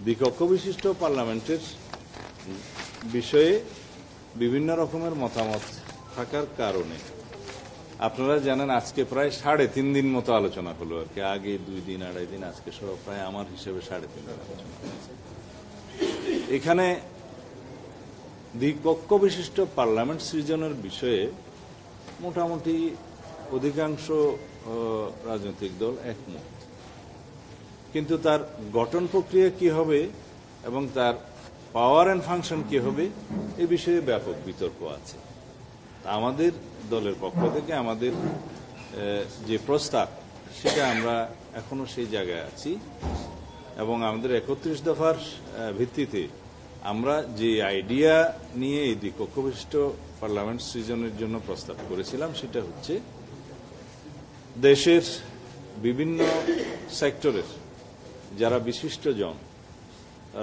দ্বিকক্ষ বিশিষ্ট পার্লামেন্টের বিষয়ে বিভিন্ন রকমের মতামত থাকার কারণে আপনারা জানেন আজকে প্রায় 3.5 দিন মতো আলোচনা হলো আর কি। আগে 2 দিন 2.5 দিন, আজকে সহ প্রায় আমার হিসেবে 3.5 দিন আলোচনা হয়েছে। এখানে দ্বিকক্ষ বিশিষ্ট পার্লামেন্ট সৃজনের বিষয়ে মোটামুটি অধিকাংশ রাজনৈতিক দল একমত, কিন্তু তার গঠন প্রক্রিয়া কি হবে এবং তার পাওয়ার অ্যান্ড ফাংশন কি হবে এ বিষয়ে ব্যাপক বিতর্ক আছে। আমাদের দলের পক্ষ থেকে আমাদের যে প্রস্তাব সেটা আমরা এখনো সেই জায়গায় আছি এবং আমাদের 31 দফার ভিত্তিতে আমরা যে আইডিয়া নিয়ে এই দ্বিকক্ষ বিশিষ্ট পার্লামেন্ট সৃজনের জন্য প্রস্তাব করেছিলাম সেটা হচ্ছে দেশের বিভিন্ন সেক্টরের যারা বিশিষ্টজন,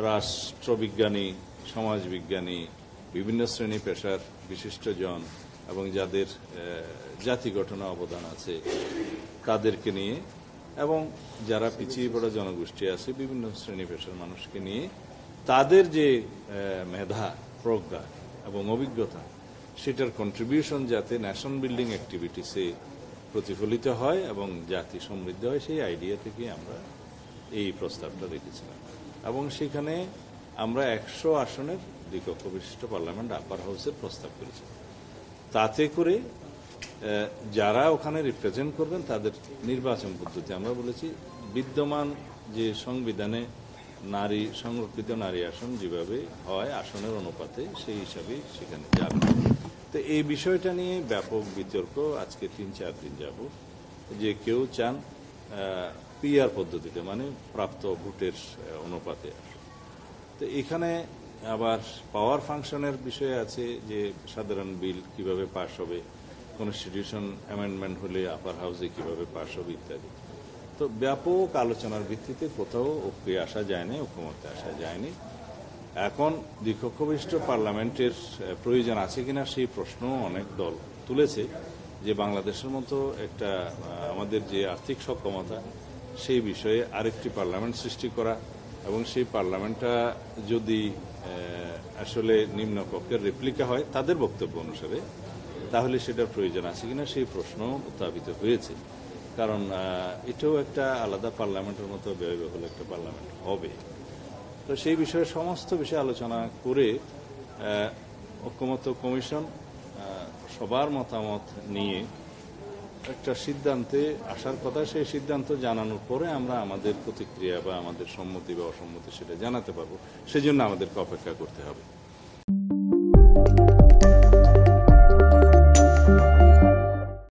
রাষ্ট্রবিজ্ঞানী, সমাজবিজ্ঞানী, বিভিন্ন শ্রেণী পেশার বিশিষ্টজন এবং যাদের জাতি গঠনে অবদান আছে তাদেরকে নিয়ে এবং যারা পিছিয়ে পড়া জনগোষ্ঠী আছে বিভিন্ন শ্রেণী পেশার মানুষকে নিয়ে তাদের যে মেধা, প্রজ্ঞা এবং অভিজ্ঞতা সেটার কন্ট্রিবিউশন যাতে ন্যাশন বিল্ডিং অ্যাক্টিভিটিসে প্রতিফলিত হয় এবং জাতি সমৃদ্ধ হয়, সেই আইডিয়া থেকে আমরা এই প্রস্তাবটা রেখেছিলাম এবং সেখানে আমরা 100 আসনের দ্বিকক্ষ বিশিষ্ট পার্লামেন্ট আপার হাউসের প্রস্তাব করেছি। তাতে করে যারা ওখানে রিপ্রেজেন্ট করবেন তাদের নির্বাচন পদ্ধতি আমরা বলেছি বিদ্যমান যে সংবিধানে নারী সংরক্ষিত নারী আসন যেভাবে হয় আসনের অনুপাতে সেই হিসাবে সেখানে যাবে। তো এই বিষয়টা নিয়ে ব্যাপক বিতর্ক আজকে 3-4 দিন যাব যে কেউ চান পিআর পদ্ধতিতে, মানে প্রাপ্ত ভোটের অনুপাতে। তো এখানে আবার পাওয়ার ফাংশনের বিষয় আছে যে সাধারণ বিল কিভাবে পাশ হবে, কনস্টিটিউশন অ্যামেন্ডমেন্ট হলে আপার হাউসে কিভাবে পাশ হবে ইত্যাদি। তো ব্যাপক আলোচনার ভিত্তিতে কোথাও ঐক্যে আসা যায়নি, ঐক্যমত্যে আসা যায়নি। এখন দ্বিকক্ষ বিশিষ্ট পার্লামেন্টের প্রয়োজন আছে কিনা সেই প্রশ্ন অনেক দল তুলেছে যে বাংলাদেশের মতো একটা আমাদের যে আর্থিক সক্ষমতা সেই বিষয়ে আরেকটি পার্লামেন্ট সৃষ্টি করা এবং সেই পার্লামেন্টটা যদি আসলে নিম্নকক্ষের রেপ্লিকা হয় তাদের বক্তব্য অনুসারে, তাহলে সেটার প্রয়োজন আছে কিনা সেই প্রশ্ন উত্থাপিত হয়েছে। কারণ এটাও একটা আলাদা পার্লামেন্টের মতো ব্যয়বহুল একটা পার্লামেন্ট হবে। তো সেই বিষয়ে সমস্ত বিষয়ে আলোচনা করে ঐক্যমত্য কমিশন সবার মতামত নিয়ে একটা সিদ্ধান্তে আসার কথা। সেই সিদ্ধান্ত জানানোর পরে আমরা আমাদের প্রতিক্রিয়া বা আমাদের সম্মতি বা অসম্মতি সেটা জানাতে পারবো, সেজন্য আমাদেরকে অপেক্ষা করতে হবে।